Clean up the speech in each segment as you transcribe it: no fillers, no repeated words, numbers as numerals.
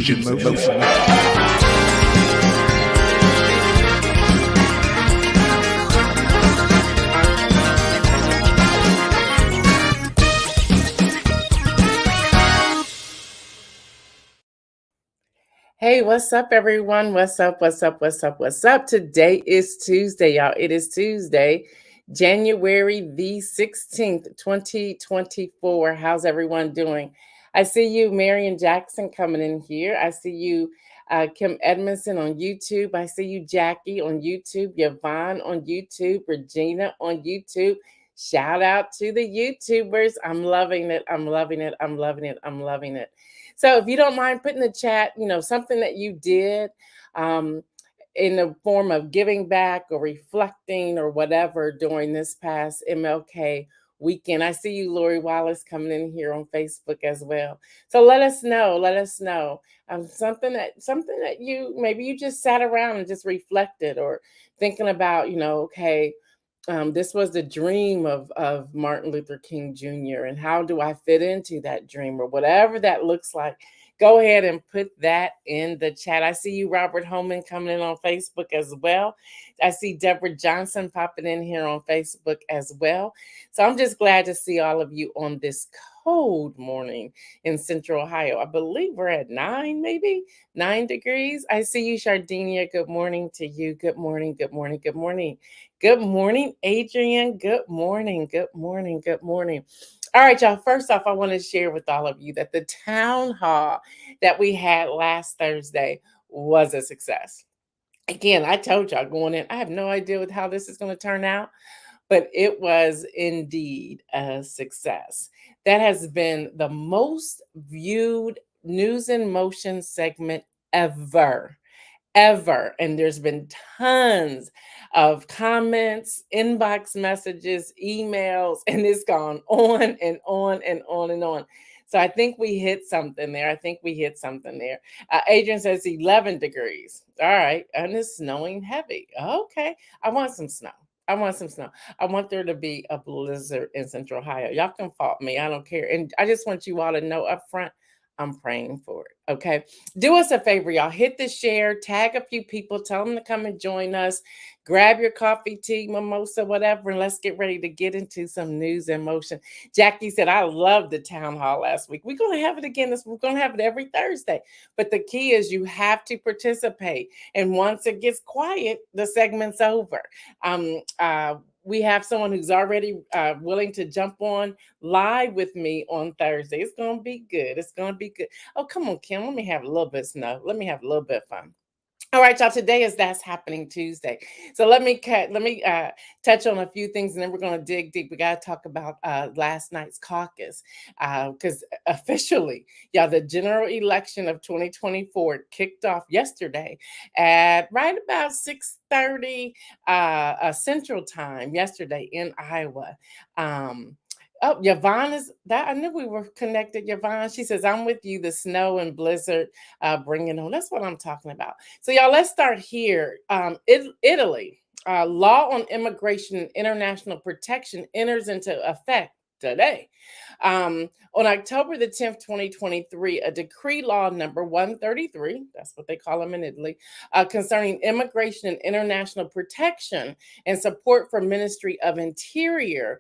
Hey, what's up, everyone? What's up? What's up? What's up? What's up? Today is Tuesday, y'all. It is Tuesday, January the 16th, 2024. How's everyone doing? I see you, Marion Jackson, coming in here. I see you, Kim Edmondson on YouTube. I see you, Jackie on YouTube, Yvonne on YouTube, Regina on YouTube. Shout out to the YouTubers. I'm loving it. I'm loving it. I'm loving it. I'm loving it. So if you don't mind putting in the chat, something that you did in the form of giving back or reflecting or whatever during this past MLK weekend. I see you, Lori Wallace, coming in here on Facebook as well. So let us know. Let us know something that you just sat around and just reflected or thinking about. Okay. This was the dream of Martin Luther King Jr. And how do I fit into that dream or whatever that looks like? Go ahead and put that in the chat. I see you, Robert Holman, coming in on Facebook as well. I see Deborah Johnson popping in here on Facebook as well. So I'm just glad to see all of you on this cold morning in Central Ohio. I believe we're at 9 degrees. I see you, Shardinia. Good morning to you. Good morning. Good morning. Good morning. Good morning, Adrian. Good morning. Good morning. Good morning. All right, y'all. First off, I want to share with all of you that the town hall that we had last Thursday was a success. Again, I told y'all going in, I have no idea how this is going to turn out, but it was indeed a success. That has been the most viewed News in Motion segment ever. And there's been tons of comments, inbox messages, emails, and it's gone on and on and on and on. So I think we hit something there. Adrian says 11 degrees. All right. And it's snowing heavy. Okay. I want some snow. I want there to be a blizzard in Central Ohio. Y'all can fault me. I don't care. And I just want you all to know up front, I'm praying for it. Okay. Do us a favor, y'all. Hit the share, tag a few people, tell them to come and join us. Grab your coffee, tea, mimosa, whatever, and let's get ready to get into some news in motion. Jackie said, I loved the town hall last week. We're going to have it again. We're going to have it every Thursday. But the key is you have to participate. And once it gets quiet, the segment's over. We have someone who's already willing to jump on live with me on Thursday. It's going to be good. It's going to be good. Oh, come on, Kim. Let me have a little bit of snow. Let me have a little bit of fun. All right, y'all. Today is That's Happening Tuesday. So let me touch on a few things, and then we're going to dig deep. We got to talk about last night's caucus because officially, y'all, the general election of 2024 kicked off yesterday at right about 6:30 Central Time yesterday in Iowa. Oh, Yvonne is that. I knew we were connected. Yvonne, she says, I'm with you. The snow and blizzard bringing on. That's what I'm talking about. So, y'all, let's start here. Italy, law on immigration and international protection enters into effect today. On October the 10th, 2023, a decree law number 133, that's what they call them in Italy, concerning immigration and international protection and support for Ministry of Interior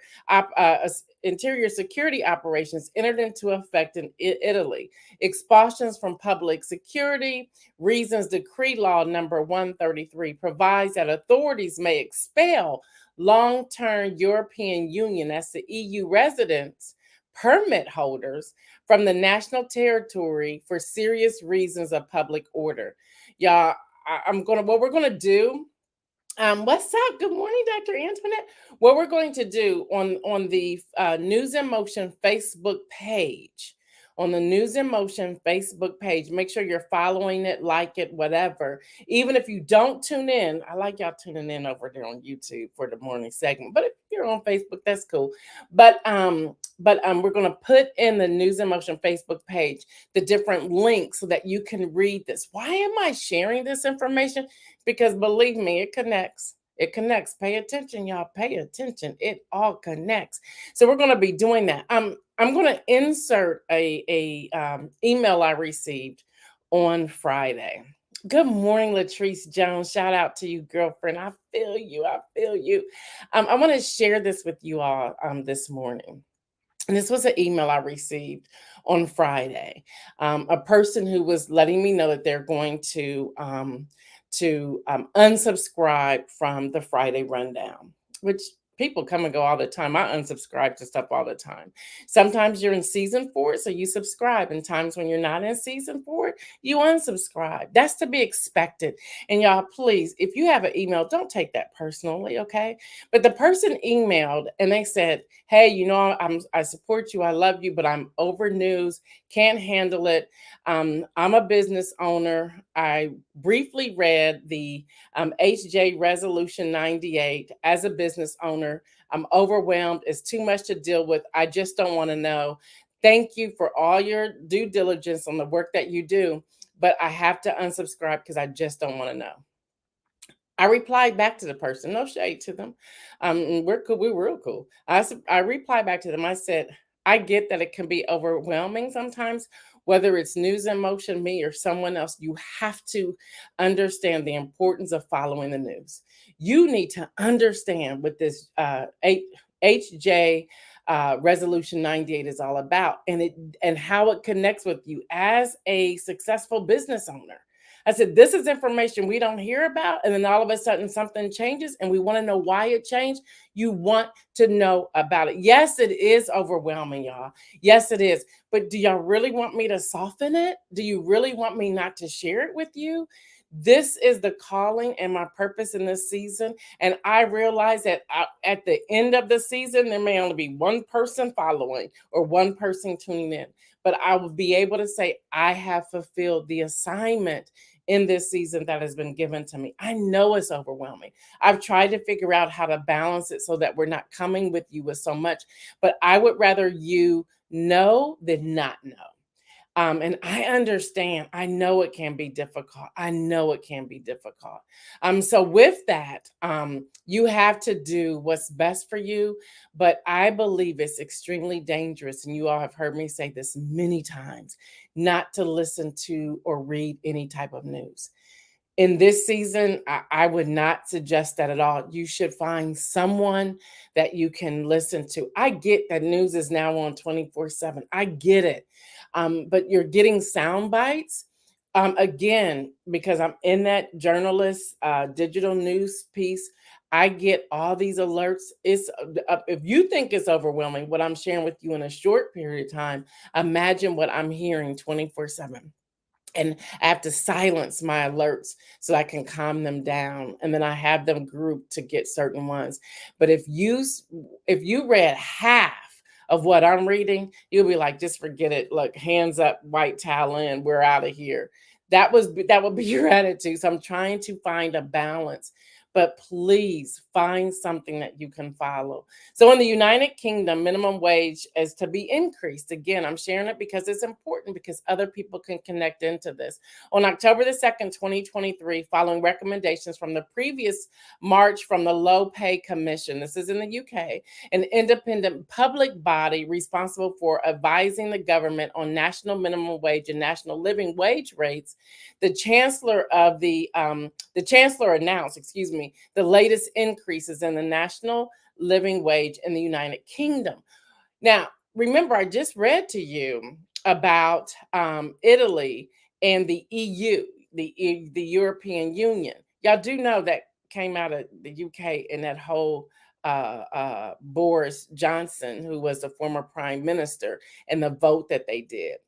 security operations entered into effect in Italy. Expulsions from public security reasons decree law number 133 provides that authorities may expel long-term European Union, that's the EU residents, permit holders from the national territory for serious reasons of public order. Y'all, what we're gonna do. What's up? Good morning, Dr. Antoinette. What we're going to do on the News in Motion Facebook page, make sure you're following it, like it, whatever. Even if you don't tune in, I like y'all tuning in over there on YouTube for the morning segment. But if you're on Facebook, that's cool. But we're going to put in the News in Motion Facebook page the different links so that you can read this. Why am I sharing this information? Because believe me, it connects. It connects. Pay attention, y'all. Pay attention. It all connects. So we're going to be doing that. I'm going to insert a email I received on Friday. Good morning, Latrice Jones. Shout out to you, girlfriend. I feel you. I feel you. I want to share this with you all this morning. And this was an email I received on Friday. A person who was letting me know that they're going to unsubscribe from the Friday rundown, which people come and go all the time. I unsubscribe to stuff all the time. Sometimes you're in season 4, so you subscribe, and times when you're not in season 4, you unsubscribe. That's to be expected. And y'all, please, if you have an email, don't take that personally, okay? But the person emailed and they said, hey, I support you, I love you, but I'm over news, can't handle it. I'm a business owner. I briefly read the HJ Resolution 98 as a business owner. I'm overwhelmed. It's too much to deal with. I just don't want to know. Thank you for all your due diligence on the work that you do, but I have to unsubscribe because I just don't want to know. I replied back to the person, no shade to them. We're cool. We're real cool. I replied back to them. I said, I get that it can be overwhelming sometimes, whether it's News in Motion, me, or someone else. You have to understand the importance of following the news. You need to understand what this HJ Resolution 98 is all about, and how it connects with you as a successful business owner. I said, this is information we don't hear about. And then all of a sudden something changes and we want to know why it changed. You want to know about it. Yes, it is overwhelming, y'all. Yes, it is. But do y'all really want me to soften it? Do you really want me not to share it with you? This is the calling and my purpose in this season. And I realize that at the end of the season, there may only be one person following or one person tuning in. But I will be able to say, I have fulfilled the assignment in this season that has been given to me. I know it's overwhelming. I've tried to figure out how to balance it so that we're not coming with you with so much, but I would rather you know than not know. And I understand. I know it can be difficult. I know it can be difficult. So with that, you have to do what's best for you. But I believe it's extremely dangerous, and you all have heard me say this many times, not to listen to or read any type of news. In this season, I would not suggest that at all. You should find someone that you can listen to. I get that news is now on 24/7. I get it. But you're getting sound bites. Again, because I'm in that journalist digital news piece, I get all these alerts. It's if you think it's overwhelming, what I'm sharing with you in a short period of time, imagine what I'm hearing 24/7. And I have to silence my alerts so I can calm them down, and then I have them grouped to get certain ones. But if you read half of what I'm reading, you'll be like, just forget it. Look, hands up, white towel in, we're out of here. That would be your attitude. So I'm trying to find a balance. But please find something that you can follow. So in the United Kingdom, minimum wage is to be increased. Again, I'm sharing it because it's important, because other people can connect into this. On October the 2nd, 2023, following recommendations from the previous March from the Low Pay Commission, this is in the UK, an independent public body responsible for advising the government on national minimum wage and national living wage rates, the chancellor announced, the latest increases in the national living wage in the United Kingdom. Now, remember, I just read to you about Italy and the EU, the European Union. Y'all do know that came out of the UK, and that whole Boris Johnson, who was the former prime minister, and the vote that they did.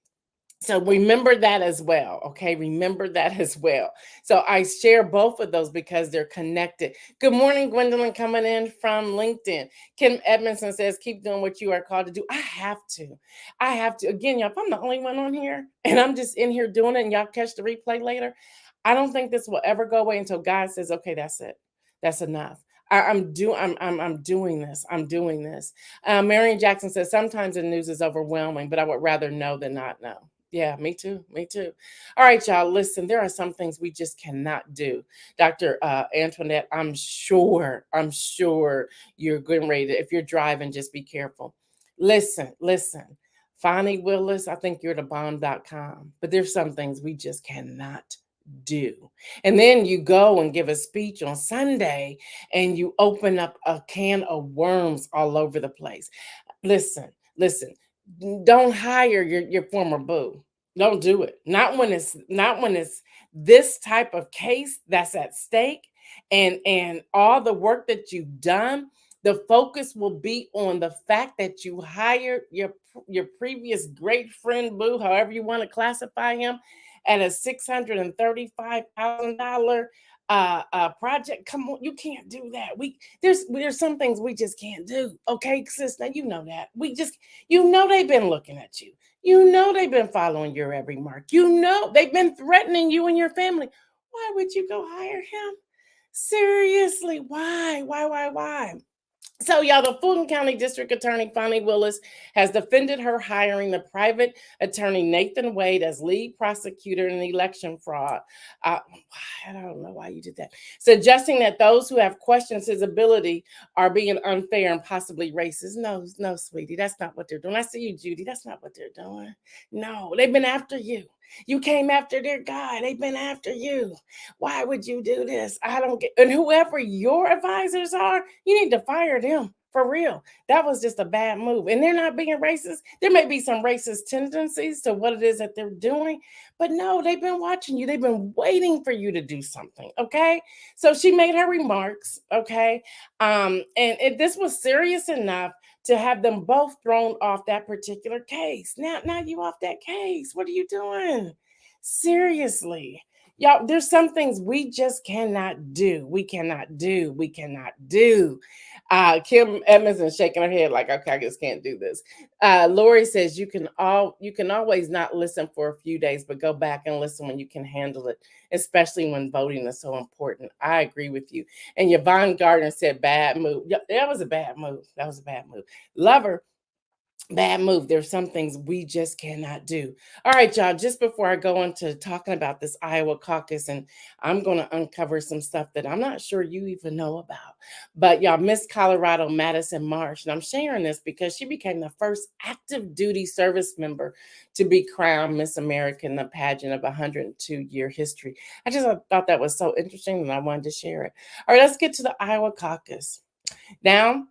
So remember that as well. Okay. Remember that as well. So I share both of those because they're connected. Good morning, Gwendolyn, coming in from LinkedIn. Kim Edmondson says, keep doing what you are called to do. I have to. Again, y'all, if I'm the only one on here and I'm just in here doing it and y'all catch the replay later, I don't think this will ever go away until God says, okay, that's it. That's enough. I'm doing this. I'm doing this. Marion Jackson says, sometimes the news is overwhelming, but I would rather know than not know. Yeah, me too. Me too. All right, y'all. Listen, there are some things we just cannot do. Dr. Antoinette, I'm sure you're getting ready to, if you're driving, just be careful. Listen. Fonnie Willis, I think you're the bomb.com. But there's some things we just cannot do. And then you go and give a speech on Sunday and you open up a can of worms all over the place. Listen, listen. Don't hire your former boo. Don't do it. Not when it's this type of case that's at stake, and all the work that you've done. The focus will be on the fact that you hired your previous great friend boo, however you want to classify him, at a $635,000 project. Come on, you can't do that. There's some things we just can't do. Okay, sister, you know that. They've been looking at you. They've been following your every mark. They've been threatening you and your family. Why would you go hire him? Seriously, why? Why? So, y'all, the Fulton County District Attorney Fonnie Willis has defended her hiring the private attorney Nathan Wade as lead prosecutor in election fraud. Uh, I don't know why you did that. Suggesting that those who have questioned his ability are being unfair and possibly racist. No, no, sweetie, that's not what they're doing. I see you, Judy. That's not what they're doing. No, they've been after you. You came after their guy. They've been after you. Why would you do this? I don't get. And whoever your advisors are, you need to fire them for real. That was just a bad move. And they're not being racist. There may be some racist tendencies to what it is that they're doing, but no, they've been watching you. They've been waiting for you to do something. Okay. So she made her remarks. Okay. This was serious enough to have them both thrown off that particular case. Now you off that case. What are you doing? Seriously. Y'all, there's some things we just cannot do. We cannot do. Kim Edmonds is shaking her head like, okay, I just can't do this. Lori says you can always not listen for a few days, but go back and listen when you can handle it, especially when voting is so important. I agree with you. And Yvonne Gardner said bad move. Yeah, that was a bad move. Love her. Bad move. There's some things we just cannot do. All right, y'all. Just before I go into talking about this Iowa caucus, and I'm going to uncover some stuff that I'm not sure you even know about. But y'all, Miss Colorado Madison Marsh, and I'm sharing this because she became the first active duty service member to be crowned Miss America in the pageant of 102-year history. I just thought that was so interesting, and I wanted to share it. All right, let's get to the Iowa caucus. Now,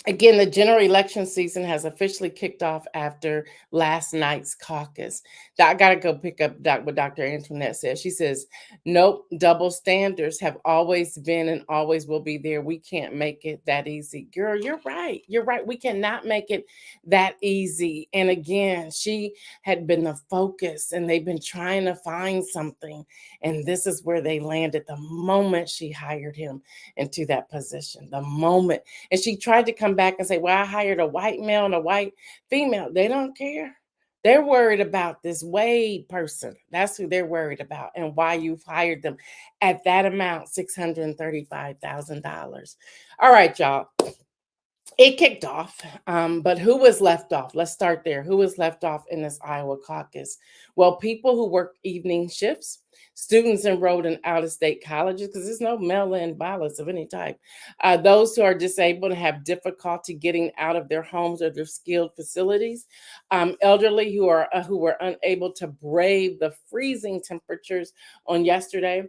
again, the general election season has officially kicked off after last night's caucus. I got to go pick up what Dr. Antoinette says. She says, nope, double standards have always been and always will be there. We can't make it that easy. Girl, you're right. You're right. We cannot make it that easy. And again, she had been the focus and they've been trying to find something. And this is where they landed the moment she hired him into that position. The moment. And she tried to come back and say, well, I hired a white male and a white female. They don't care. They're worried about this Wade person. That's who they're worried about and why you've hired them at that amount, $635,000. All right, y'all. It kicked off, but who was left off? Let's start there. Who was left off in this Iowa caucus? Well, people who work evening shifts, students enrolled in out-of-state colleges, because there's no mail-in ballots of any type, those who are disabled and have difficulty getting out of their homes or their skilled facilities, elderly who were unable to brave the freezing temperatures on yesterday,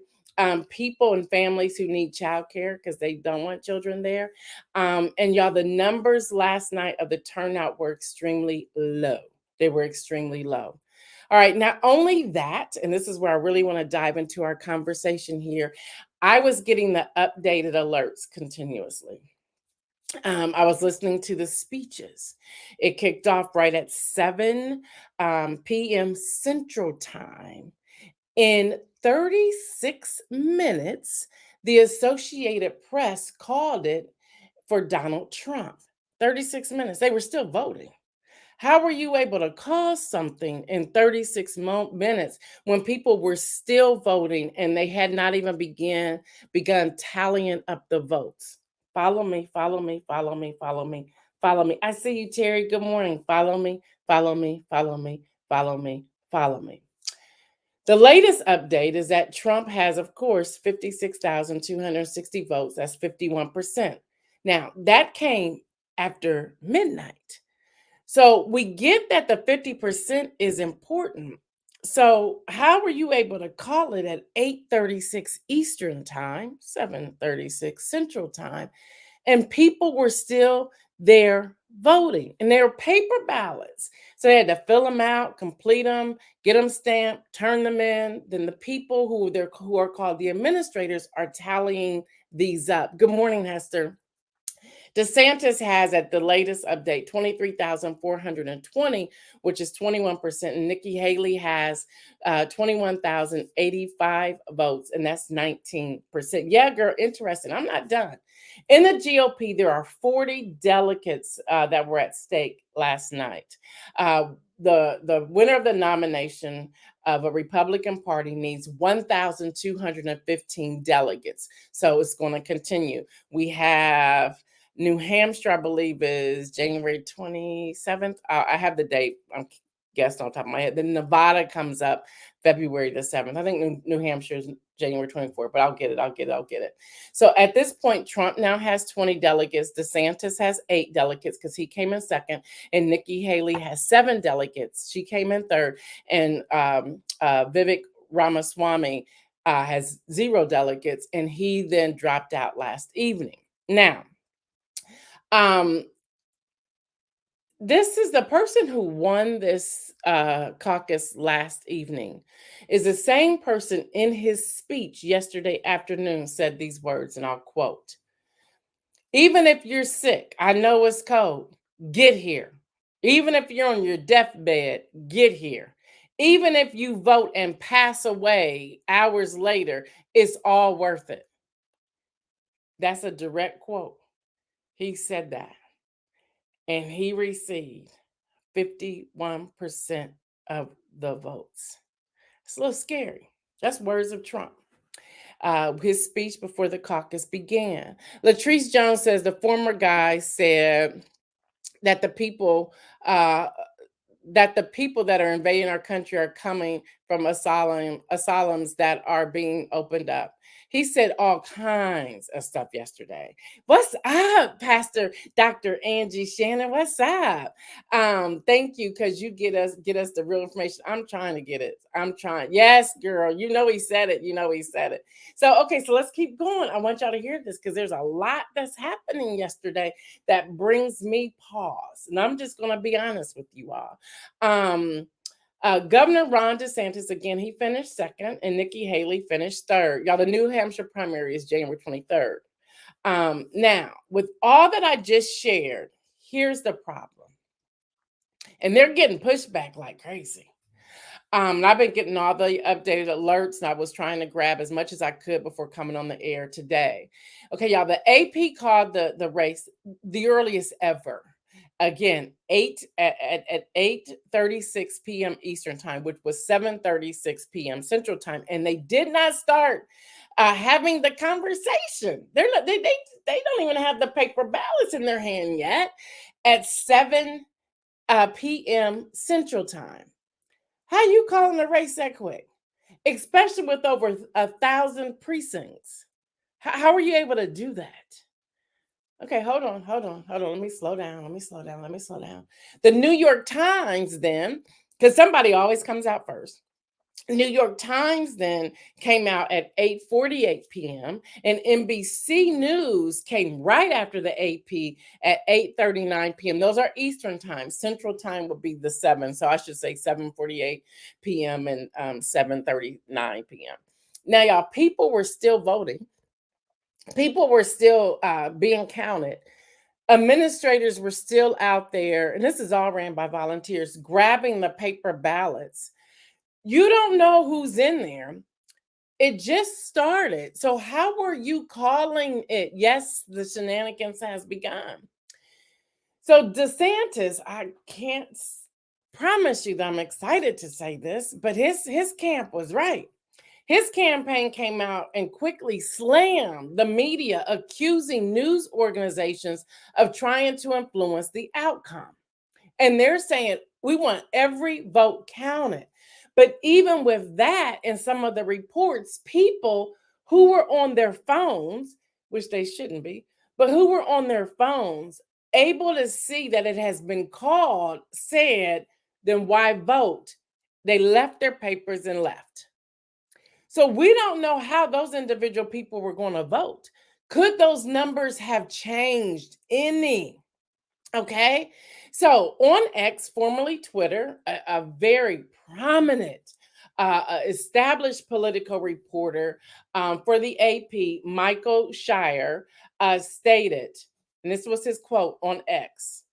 people and families who need childcare because they don't want children there. And y'all, the numbers last night of the turnout were extremely low. They were extremely low. All right, not only that, and this is where I really want to dive into our conversation here, I was getting the updated alerts continuously. I was listening to the speeches. It kicked off right at 7 p.m. Central Time. In 36 minutes, the Associated Press called it for Donald Trump. 36 minutes. They were still voting. How were you able to cause something in 36 minutes when people were still voting and they had not even begun tallying up the votes? Follow me, follow me, follow me, follow me, follow me. I see you, Terry. Good morning. Follow me, follow me, follow me, follow me, follow me. The latest update is that Trump has, of course, 56,260 votes. That's 51%. Now, that came after midnight. So we get that the 50% is important. So how were you able to call it at 8:36 Eastern time, 7:36 Central time, and people were still there voting, and they were paper ballots. So they had to fill them out, complete them, get them stamped, turn them in. Then the people who are called the administrators are tallying these up. Good morning, Hester. DeSantis has, at the latest update, 23,420, which is 21%. And Nikki Haley has 21,085 votes, and that's 19%. Yeah, girl, interesting. I'm not done. In the GOP, there are 40 delegates that were at stake last night. The winner of the nomination of a Republican Party needs 1,215 delegates. So it's going to continue. We have New Hampshire, I believe, is January 27th. I have the date, I'm guessed on top of my head. Then Nevada comes up February the 7th. I think New Hampshire is January 24th, but I'll get it. So at this point, Trump now has 20 delegates. DeSantis has 8 delegates because he came in second. And Nikki Haley has 7 delegates. She came in third. And Vivek Ramaswamy has 0 delegates. And he then dropped out last evening. Now, this is the person who won this caucus last evening is the same person in his speech yesterday afternoon said these words, and I'll quote: "Even if you're sick, I know it's cold, get here. Even if you're on your deathbed, get here. Even if you vote and pass away hours later, it's all worth it." That's a direct quote. He said that. And he received 51% of the votes. It's a little scary. That's words of Trump. His speech before the caucus began. Latrice Jones says the former guy said that the people that are invading our country are coming from asylums that are being opened up. He said all kinds of stuff yesterday. What's up, Pastor Dr. Angie Shannon? What's up? Thank you, because you get us the real information. I'm trying to get it. I'm trying. Yes, girl. You know he said it. So okay, so let's keep going. I want y'all to hear this because there's a lot that's happening yesterday that brings me pause. And I'm just gonna be honest with you all. Governor Ron DeSantis, again, he finished second, and Nikki Haley finished third. Y'all, the New Hampshire primary is January 23rd. Now, with all that I just shared, here's the problem. And they're getting pushback like crazy. And I've been getting all the updated alerts, and I was trying to grab as much as I could before coming on the air today. Okay, y'all, the AP called the race the earliest ever. Again, at 8:36 p.m. Eastern time, which was 7:36 p.m. Central time, and they did not start having the conversation. They don't even have the paper ballots in their hand yet. At 7 p.m. Central time, how you calling the race that quick? Especially with over 1,000 precincts. How are you able to do that? Okay, hold on. Let me slow down. The New York Times then, because somebody always comes out first. New York Times then came out at 8:48 p.m. and NBC News came right after the AP at 8:39 p.m. Those are Eastern time. Central time would be the 7. So I should say 7:48 p.m. and 7:39 p.m. Now, y'all, people were still voting. People were still being counted. Administrators were still out there, and this is all ran by volunteers, grabbing the paper ballots. You don't know who's in there. It just started. So how were you calling it? Yes, the shenanigans has begun. So DeSantis, I can't promise you that I'm excited to say this, but his camp was right. His campaign came out and quickly slammed the media, accusing news organizations of trying to influence the outcome. And they're saying, we want every vote counted. But even with that, in some of the reports, people who were on their phones, which they shouldn't be, but who were on their phones able to see that it has been called, said, then why vote? They left their papers and left. So we don't know how those individual people were going to vote. Could those numbers have changed any? Okay. So on X, formerly Twitter, a very prominent, established political reporter for the AP, Michael Shire, stated, and this was his quote on X: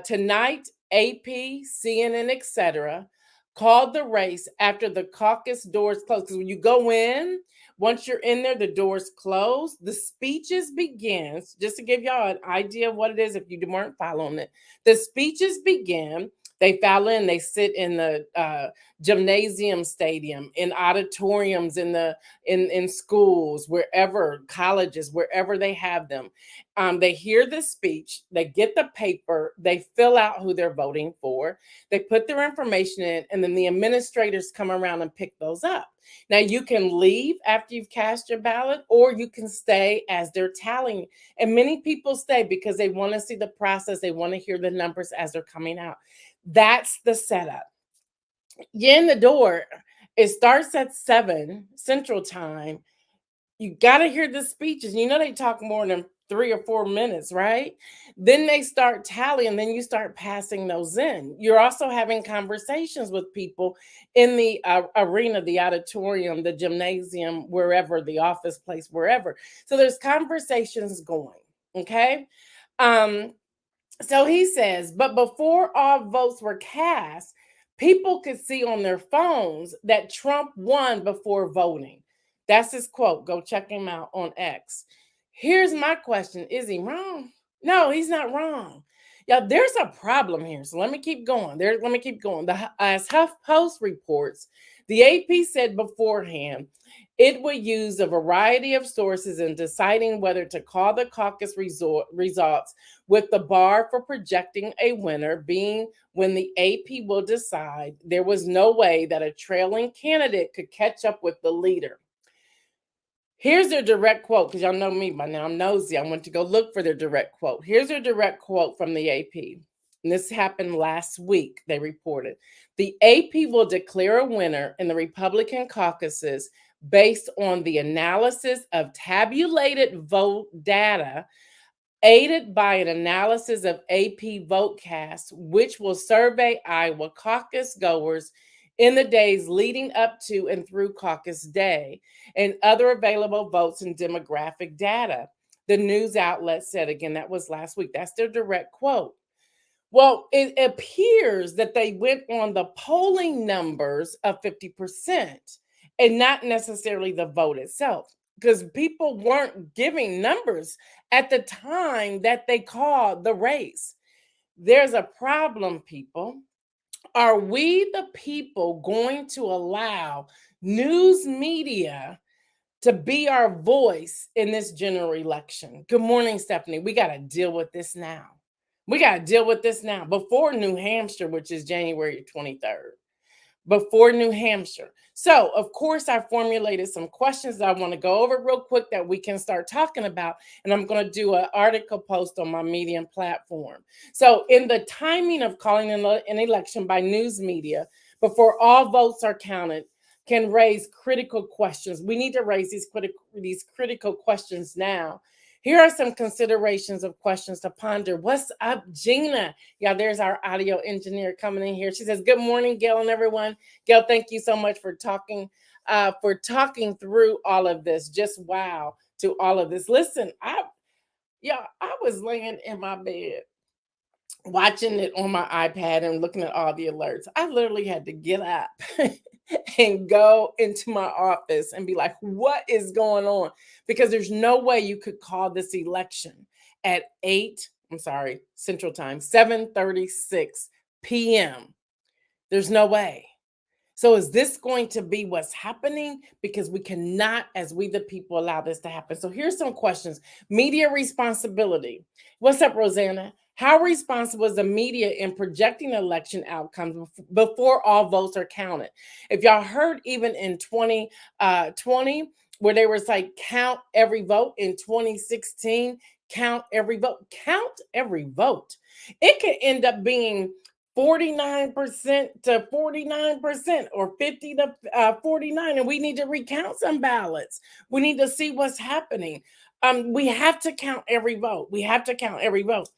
tonight, AP, CNN, etc., called the race after the caucus doors closed. Because when you go in, once you're in there, the doors close. The speeches begins. Just to give y'all an idea of what it is, if you weren't following it, the speeches begin. They file in. They sit in the gymnasium stadium, in auditoriums, in schools, wherever, colleges, wherever they have them. They hear the speech. They get the paper. They fill out who they're voting for. They put their information in, and then the administrators come around and pick those up. Now, you can leave after you've cast your ballot, or you can stay as they're tallying. And many people stay because they want to see the process. They want to hear the numbers as they're coming out. That's the setup. You're in the door. It starts at 7 Central Time. You got to hear the speeches. You know, they talk more than 3 or 4 minutes, right? Then they start tallying, then you start passing those in. You're also having conversations with people in the arena, the auditorium, the gymnasium, wherever, the office place, wherever. So there's conversations going, okay? So he says, but before all votes were cast, people could see on their phones that Trump won before voting. That's his quote. Go check him out on X. Here's my question. Is he wrong? No, he's not wrong. Yeah, there's a problem here. So let me keep going. Let me keep going. As HuffPost reports, the AP said beforehand it would use a variety of sources in deciding whether to call the caucus results, with the bar for projecting a winner being when the AP will decide there was no way that a trailing candidate could catch up with the leader. Here's their direct quote, because y'all know me by now. I'm nosy. I went to go look for their direct quote. Here's their direct quote from the AP. And this happened last week, they reported. The AP will declare a winner in the Republican caucuses based on the analysis of tabulated vote data, aided by an analysis of AP VoteCast, which will survey Iowa caucus goers in the days leading up to and through caucus day, and other available votes and demographic data. The news outlet said, again, that was last week. That's their direct quote. Well, it appears that they went on the polling numbers of 50% and not necessarily the vote itself, because people weren't giving numbers at the time that they called the race. There's a problem, people. Are we, the people, going to allow news media to be our voice in this general election? Good morning, Stephanie. We got to deal with this now. We got to deal with this now before New Hampshire, which is January 23rd. Before New Hampshire. So, of course, I formulated some questions that I want to go over real quick that we can start talking about. And I'm going to do an article post on my Medium platform. So, in the timing of calling an election by news media before all votes are counted can raise critical questions. We need to raise these critical questions now. Here are some considerations of questions to ponder. What's up, Gina? Yeah, there's our audio engineer coming in here. She says, good morning, Gail and everyone. Gail, thank you so much for talking through all of this. Just wow to all of this. Listen, I was laying in my bed watching it on my iPad and looking at all the alerts. I literally had to get up and go into my office and be like, what is going on? Because there's no way you could call this election at Central Time, 7:36 p.m. There's no way. So is this going to be what's happening? Because we cannot, as we the people, allow this to happen. So here's some questions. Media responsibility. What's up, Rosanna? How responsible is the media in projecting election outcomes before all votes are counted? If y'all heard, even in 2020, where they was like count every vote in 2016, Count every vote. Count every vote. It could end up being 49% to 49% or 50 to 49, and we need to recount some ballots. We need to see what's happening. We have to count every vote. We have to count every vote.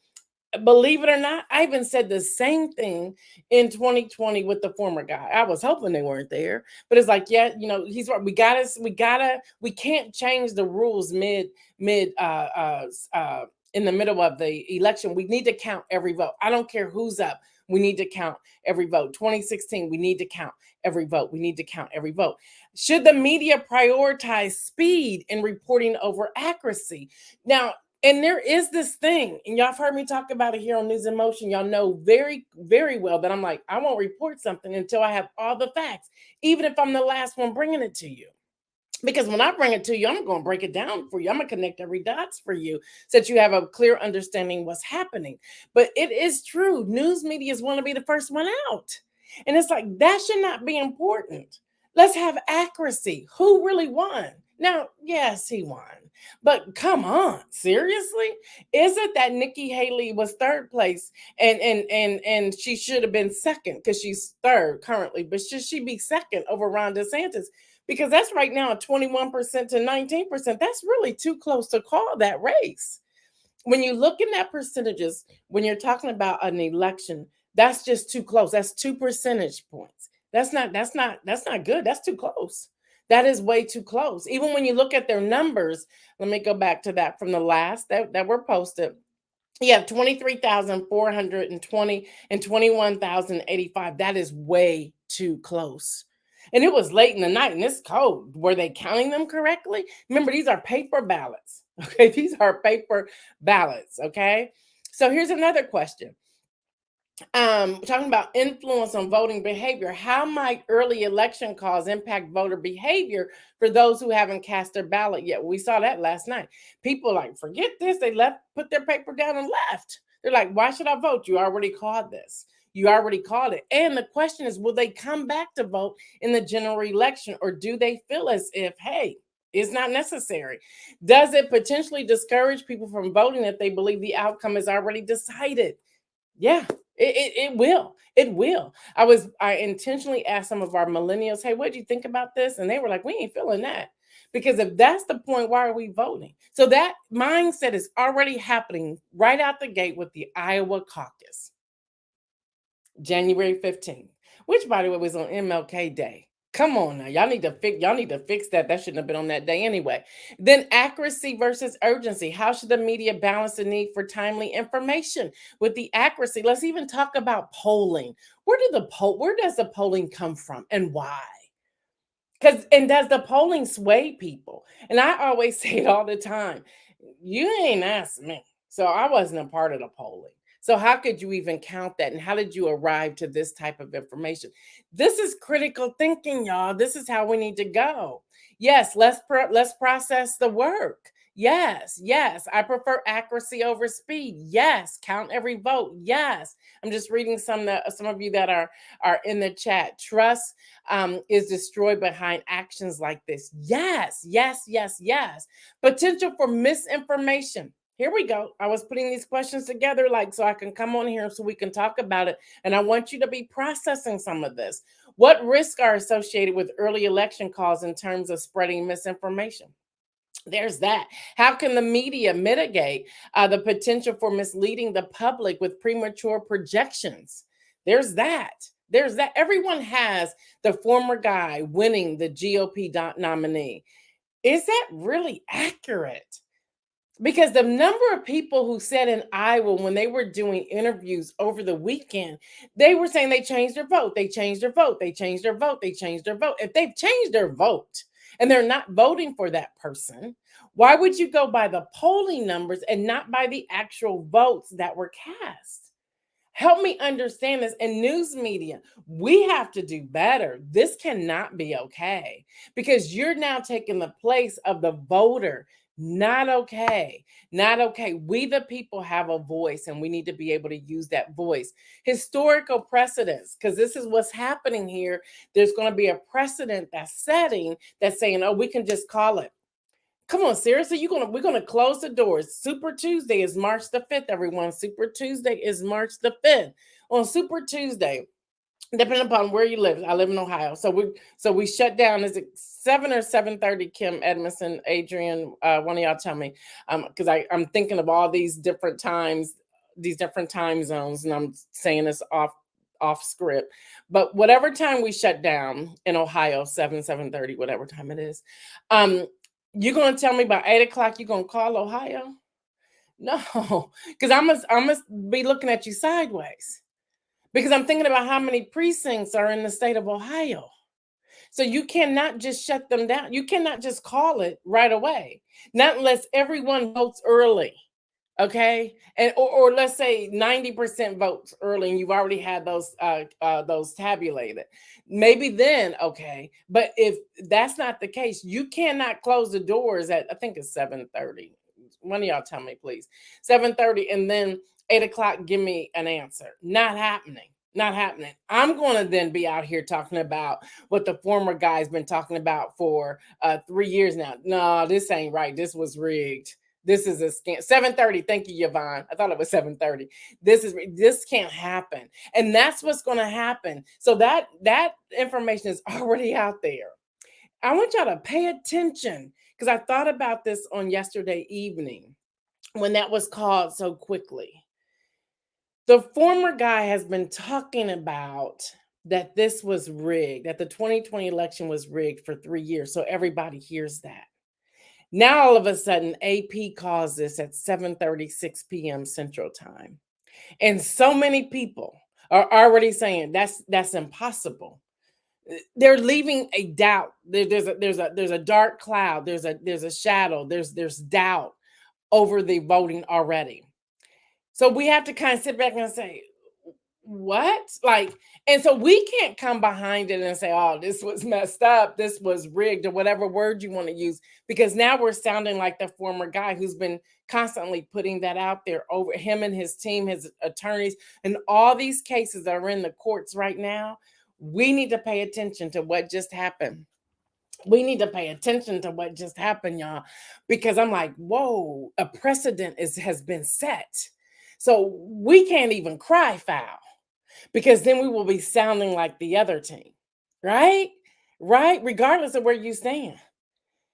Believe it or not, I even said the same thing in 2020 with the former guy. I was hoping they weren't there, but it's like, yeah, he's right. We can't change the rules in the middle of the election. We need to count every vote. I don't care who's up. We need to count every vote. 2016, we need to count every vote. We need to count every vote. Should the media prioritize speed in reporting over accuracy? Now, and there is this thing, and y'all have heard me talk about it here on News in Motion. Y'all know very, very well that I'm like, I won't report something until I have all the facts, even if I'm the last one bringing it to you. Because when I bring it to you, I'm going to break it down for you. I'm going to connect every dots for you so that you have a clear understanding what's happening. But it is true. News medias want to be the first one out. And it's like, that should not be important. Let's have accuracy. Who really won? Now, yes, he won. But come on, seriously? Is it that Nikki Haley was third place and she should have been second because she's third currently, but should she be second over Ron DeSantis? Because that's right now at 21% to 19%. That's really too close to call that race. When you look in that percentages, when you're talking about an election, that's just too close. That's 2 percentage points. That's not good. That's too close. That is way too close. Even when you look at their numbers, let me go back to that from the last that were posted. You have 23,420 and 21,085. That is way too close. And it was late in the night and it's cold. Were they counting them correctly? Remember, these are paper ballots. Okay, these are paper ballots. Okay. So here's another question. Talking about influence on voting behavior. How might early election calls impact voter behavior for those who haven't cast their ballot yet? We saw that last night. People like, forget this. They put their paper down and left. They're like, why should I vote? You already called this. You already called it. And the question is, will they come back to vote in the general election, or do they feel as if, hey, it's not necessary? Does it potentially discourage people from voting if they believe the outcome is already decided? Yeah, it will. It will. I intentionally asked some of our millennials, hey, what do you think about this? And they were like, we ain't feeling that. Because if that's the point, why are we voting? So that mindset is already happening right out the gate with the Iowa caucus. January 15th, which by the way was on MLK Day. Come on now, y'all need to fix that. That shouldn't have been on that day anyway. Then accuracy versus urgency. How should the media balance the need for timely information with the accuracy? Let's even talk about polling. Where does the polling come from and why? And does the polling sway people? And I always say it all the time. You ain't asked me, so I wasn't a part of the polling. So how could you even count that? And how did you arrive to this type of information? This is critical thinking, y'all. This is how we need to go. Yes, let's process the work. Yes, I prefer accuracy over speed. Yes, count every vote. Yes, I'm just reading some of you that are in the chat. Trust is destroyed behind actions like this. Yes. Potential for misinformation. Here we go. I was putting these questions together so I can come on here so we can talk about it. And I want you to be processing some of this. What risks are associated with early election calls in terms of spreading misinformation? There's that. How can the media mitigate the potential for misleading the public with premature projections? There's that. Everyone has the former guy winning the GOP nominee. Is that really accurate? Because the number of people who said in Iowa when they were doing interviews over the weekend, they were saying they changed their vote. They changed their vote. They changed their vote. They changed their vote. If they've changed their vote and they're not voting for that person, why would you go by the polling numbers and not by the actual votes that were cast? Help me understand this. And news media, we have to do better. This cannot be okay because you're now taking the place of the voter. Not okay. We, the people, have a voice and we need to be able to use that voice. Historical precedents, because this is what's happening here. There's going to be a precedent that's saying, oh, we can just call it. Come on, seriously, we're gonna close the doors. Super Tuesday is March the 5th, everyone. Super Tuesday is March the 5th. On Super Tuesday, depending upon where you live, I live in Ohio. So we shut down. Is it 7 or 7:30? Kim, Edmondson, Adrian, one of y'all tell me. Because I'm thinking of all these different times, these different time zones, and I'm saying this off script. But whatever time we shut down in Ohio, 7:30, whatever time it is, um, you're gonna tell me by 8 o'clock you're gonna call Ohio? No, because I must be looking at you sideways because I'm thinking about how many precincts are in the state of Ohio. So you cannot just shut them down. You cannot just call it right away, not unless everyone votes early. Okay, and or let's say 90% votes early, and you've already had those tabulated. Maybe then, okay, but if that's not the case, you cannot close the doors at, I think it's 7:30. One of y'all tell me, please. 7:30, and then 8 o'clock. Give me an answer. Not happening. Not happening. I'm going to then be out here talking about what the former guy's been talking about for 3 years now. No, this ain't right. This was rigged. This is a scam. 7:30. Thank you, Yvonne. I thought it was 7:30. This can't happen. And that's what's going to happen. So that information is already out there. I want y'all to pay attention because I thought about this on yesterday evening when that was called so quickly. The former guy has been talking about that this was rigged, that the 2020 election was rigged for 3 years. So everybody hears that. Now, all of a sudden, AP calls this at 7:36 p.m. Central Time. And so many people are already saying that's impossible. They're leaving a doubt. There's a dark cloud. There's a shadow. There's doubt over the voting already. So we have to kind of sit back and say, what? Like, and so we can't come behind it and say, oh, this was messed up, this was rigged, or whatever word you want to use, because now we're sounding like the former guy who's been constantly putting that out there over him and his team, his attorneys, and all these cases that are in the courts right now. We need to pay attention to what just happened. We need to pay attention to what just happened, y'all, because I'm like, whoa, a precedent has been set. So we can't even cry foul because then we will be sounding like the other team, right? Right? Regardless of where you stand.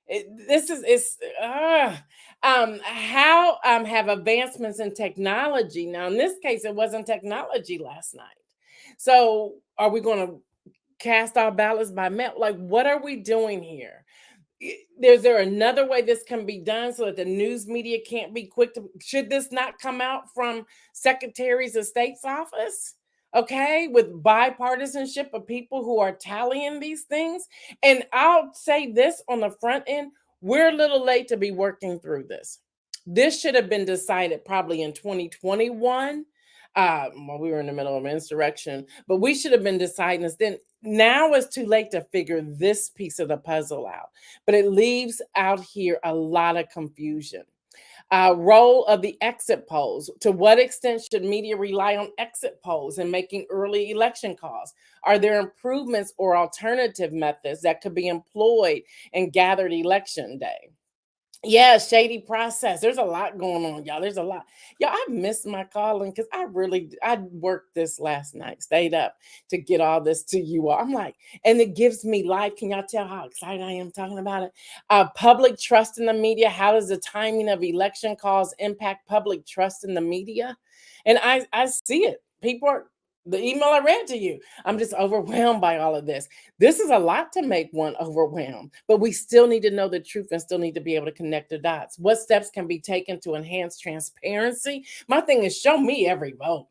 This is it's how have advancements in technology. Now, in this case, it wasn't technology last night. So are we going to cast our ballots by mail? Like, what are we doing here? Is there another way this can be done so that the news media can't be quick to? Should this not come out from secretaries of state's office? Okay, with bipartisanship of people who are tallying these things. And I'll say this on the front end, we're a little late to be working through this. This should have been decided probably in 2021. Well, we were in the middle of an insurrection, but we should have been deciding this then. Now it's too late to figure this piece of the puzzle out, but it leaves out here a lot of confusion. Role of the exit polls. To what extent should media rely on exit polls in making early election calls? Are there improvements or alternative methods that could be employed in gathered election day? Yeah, shady process. There's a lot going on, y'all. There's a lot. Y'all, I missed my calling because I worked this last night, stayed up to get all this to you all. I'm like, and it gives me life. Can y'all tell how excited I am talking about it? Public trust in the media. How does the timing of election calls impact public trust in the media? And I see it. People are the email I read to you. I'm just overwhelmed by all of this. This is a lot to make one overwhelmed, but we still need to know the truth and still need to be able to connect the dots. What steps can be taken to enhance transparency? My thing is show me every vote.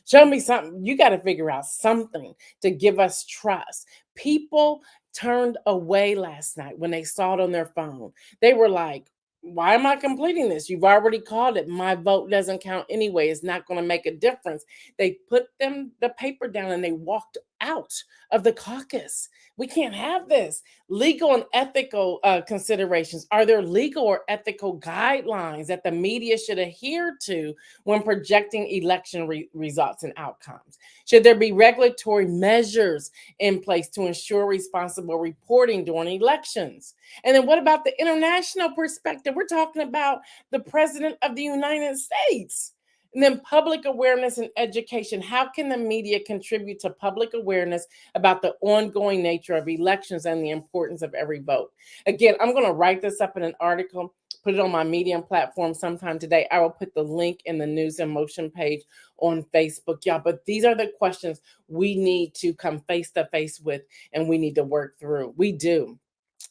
Show me something. You got to figure out something to give us trust. People turned away last night when they saw it on their phone. They were like, why am I completing this? You've already called it. My vote doesn't count anyway. It's not going to make a difference. They put the paper down and they walked out of the caucus. We can't have this. Legal and ethical considerations. Are there legal or ethical guidelines that the media should adhere to when projecting election results and outcomes? Should there be regulatory measures in place to ensure responsible reporting during elections? And then what about the international perspective? We're talking about the President of the United States. And then public awareness and education. How can the media contribute to public awareness about the ongoing nature of elections and the importance of every vote? Again, I'm going to write this up in an article, put it on my Medium platform sometime today. I will put the link in the News in Motion page on Facebook, y'all. But these are the questions we need to come face to face with, and we need to work through. We do.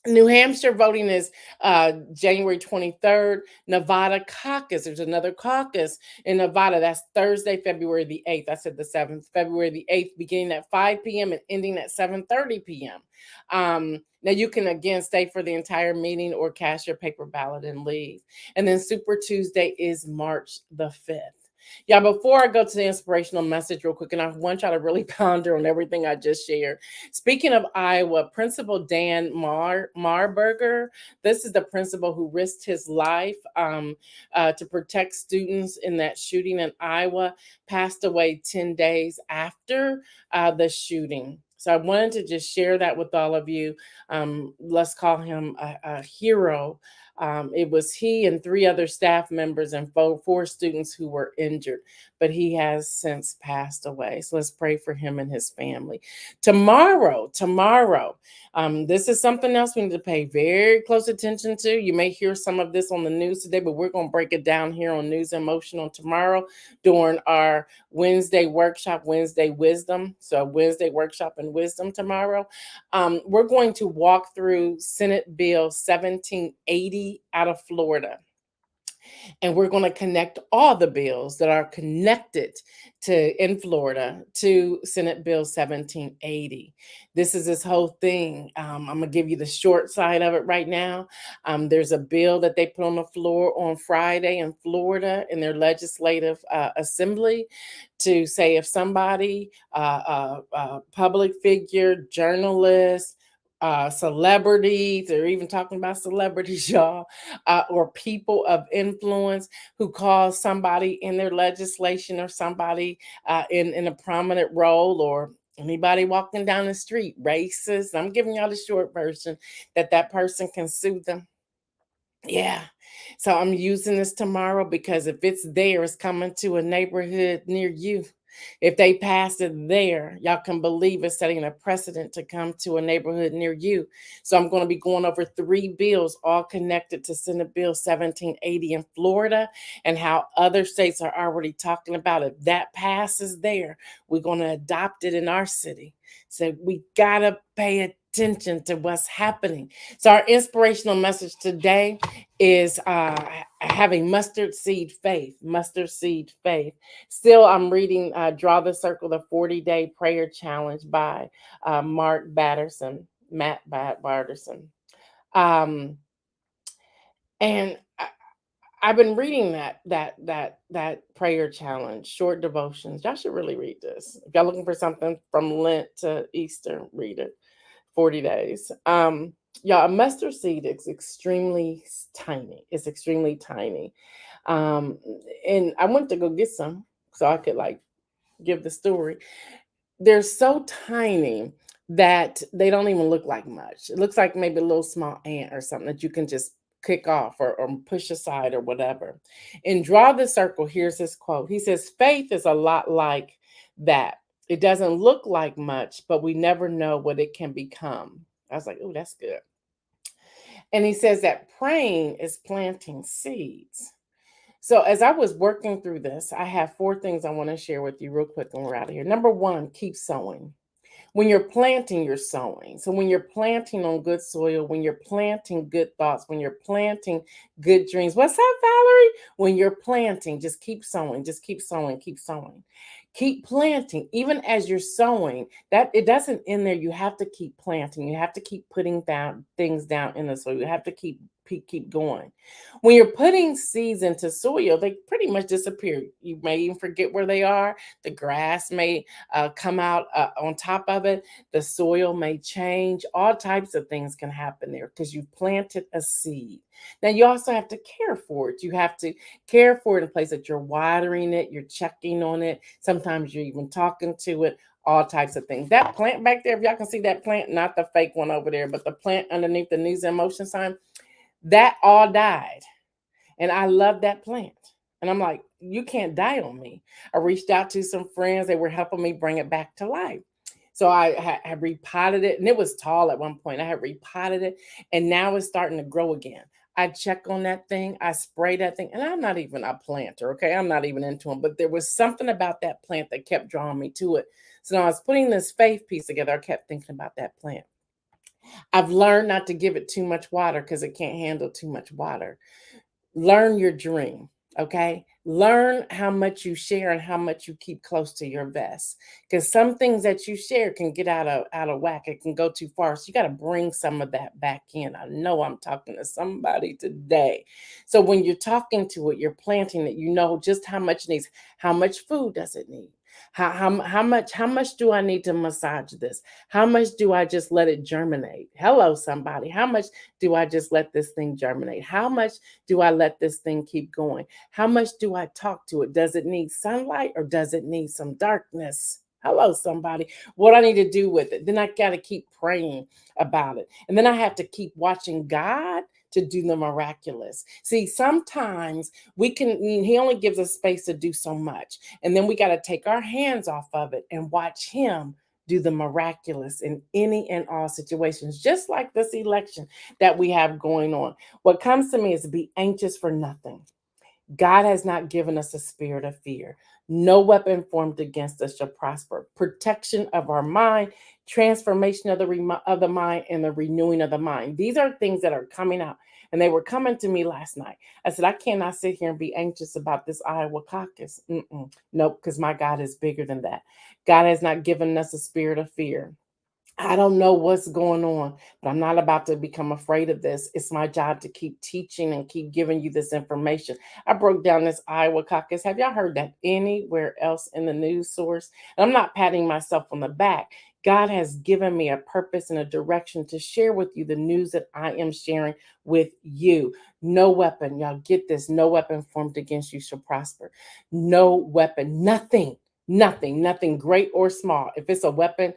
New Hampshire voting is January 23rd. Nevada caucus. There's another caucus in Nevada. That's Thursday, February the 8th. I said the 7th, February the 8th, beginning at 5 p.m. and ending at 7:30 p.m. Now you can again stay for the entire meeting or cast your paper ballot and leave. And then Super Tuesday is March the 5th. Yeah, before I go to the inspirational message real quick, and I want y'all to really ponder on everything I just shared. Speaking of Iowa, Principal Dan Marburger, this is the principal who risked his life to protect students in that shooting in Iowa, passed away 10 days after the shooting. So I wanted to just share that with all of you. Let's call him a hero. It was he and 3 other staff members and 4 students who were injured, but he has since passed away. So let's pray for him and his family. Tomorrow, this is something else we need to pay very close attention to. You may hear some of this on the news today, but we're going to break it down here on News in Motion on tomorrow during our Wednesday workshop, Wednesday Wisdom. So Wednesday workshop and wisdom tomorrow. We're going to walk through Senate Bill 1780 out of Florida. And we're going to connect all the bills that are connected to in Florida to Senate Bill 1780. This is this whole thing. I'm going to give you the short side of it right now. There's a bill that they put on the floor on Friday in Florida in their legislative assembly to say if somebody, public figure, journalist, celebrities, they're even talking about celebrities, y'all, or people of influence who cause somebody in their legislation or somebody in a prominent role, or anybody walking down the street racist. I'm giving y'all the short version, that person can sue them. Yeah. So I'm using this tomorrow because if it's there, it's coming to a neighborhood near you. If they pass it there, y'all can believe it's setting a precedent to come to a neighborhood near you. So I'm going to be going over 3 bills, all connected to Senate Bill 1780 in Florida, and how other states are already talking about if that passes there, we're going to adopt it in our city. So we got to pay attention to what's happening. So our inspirational message today is having mustard seed faith. Mustard seed faith. Still, I'm reading Draw the Circle, the 40-day prayer challenge by Matt Batterson. And I've been reading that prayer challenge, short devotions. Y'all should really read this. If y'all looking for something from Lent to Easter, read it. 40 days. Y'all, a mustard seed is extremely tiny. It's extremely tiny. And I went to go get some so I could give the story. They're so tiny that they don't even look like much. It looks like maybe a little small ant or something that you can just kick off or push aside or whatever. And Draw the Circle, here's his quote. He says, faith is a lot like that. It doesn't look like much, but we never know what it can become. I was like, oh, that's good. And he says that praying is planting seeds. So as I was working through this, I have 4 things I want to share with you real quick when we're out of here. Number 1, keep sowing. When you're planting, you're sowing. So when you're planting on good soil, when you're planting good thoughts, when you're planting good dreams. What's up, Valerie? When you're planting, just keep sowing. Just keep sowing. Keep sowing. Keep planting. Even as you're sowing, that it doesn't end there. You have to keep planting. You have to keep putting down things down in the soil. You have to keep keep going. When you're putting seeds into soil, they pretty much disappear. You may even forget where they are. The grass may come out on top of it. The soil may change. All types of things can happen there because you planted a seed. Now, you also have to care for it. You have to care for it in a place that you're watering it, you're checking on it. Sometimes you're even talking to it, all types of things. That plant back there, if y'all can see that plant, not the fake one over there, but the plant underneath the News in Motion sign, that all died. And I love that plant. And I'm like, you can't die on me. I reached out to some friends. They were helping me bring it back to life. So I had repotted it, and it was tall at one point. I had repotted it, and now it's starting to grow again. I check on that thing. I spray that thing, and I'm not even a planter, okay? I'm not even into them, but there was something about that plant that kept drawing me to it. So when I was putting this faith piece together, I kept thinking about that plant. I've learned not to give it too much water because it can't handle too much water. Learn your dream, okay? Learn how much you share and how much you keep close to your vest, because some things that you share can get out of whack. It can go too far. So you got to bring some of that back in. I know I'm talking to somebody today. So when you're talking to it, you're planting it, you know just how much it needs. How much food does it need? How much do I need to massage this? How much do I just let it germinate? Hello, somebody. How much do I just let this thing germinate? How much do I let this thing keep going? How much do I talk to it? Does it need sunlight or does it need some darkness? Hello, somebody. What I need to do with it? Then I got to keep praying about it. And then I have to keep watching God to do the miraculous. See, sometimes he only gives us space to do so much. And then we got to take our hands off of it and watch him do the miraculous in any and all situations, just like this election that we have going on. What comes to me is to be anxious for nothing. God has not given us a spirit of fear. No weapon formed against us shall prosper. Protection of our mind, transformation of the mind, and the renewing of the mind. These are things that are coming out. And they were coming to me last night. I said, I cannot sit here and be anxious about this Iowa caucus. Nope, because my God is bigger than that. God has not given us a spirit of fear. I don't know what's going on, but I'm not about to become afraid of this. It's my job to keep teaching and keep giving you this information. I broke down this Iowa caucus. Have y'all heard that anywhere else in the news source? And I'm not patting myself on the back. God has given me a purpose and a direction to share with you the news that I am sharing with you. No weapon, y'all get this, no weapon formed against you shall prosper. No weapon, nothing great or small. If it's a weapon,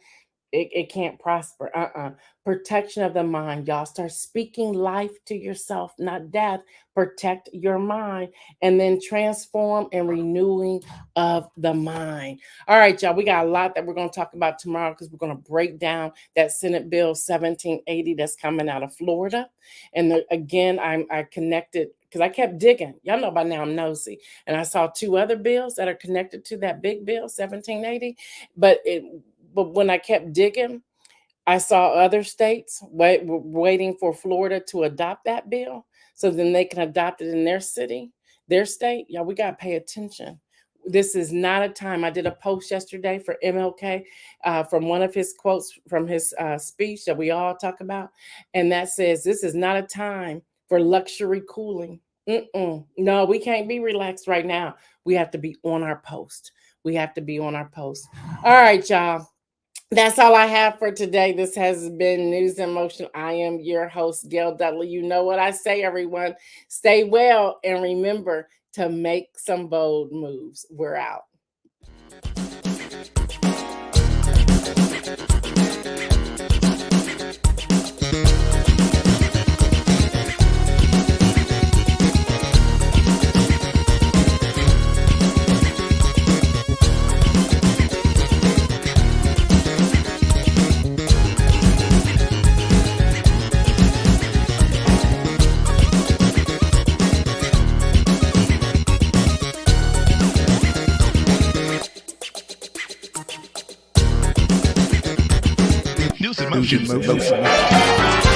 it can't prosper. Protection of the mind, y'all. Start speaking life to yourself, not death. Protect your mind, and then transform and renewing of the mind. All right, y'all. We got a lot that we're going to talk about tomorrow because we're going to break down that Senate Bill 1780 that's coming out of Florida. And again, I connected because I kept digging. Y'all know by now I'm nosy. And I saw two other bills that are connected to that big bill, 1780. But when I kept digging, I saw other states waiting for Florida to adopt that bill so then they can adopt it in their city, their state. Y'all, we got to pay attention. This is not a time. I did a post yesterday for MLK from one of his quotes from his speech that we all talk about. And that says, this is not a time for luxury cooling. No, we can't be relaxed right now. We have to be on our post. We have to be on our post. All right, y'all. That's all I have for today. This has been News in Motion. I am your host, Gail Dudley. You know what I say, everyone. Stay well and remember to make some bold moves. We're out. NewsInMotion.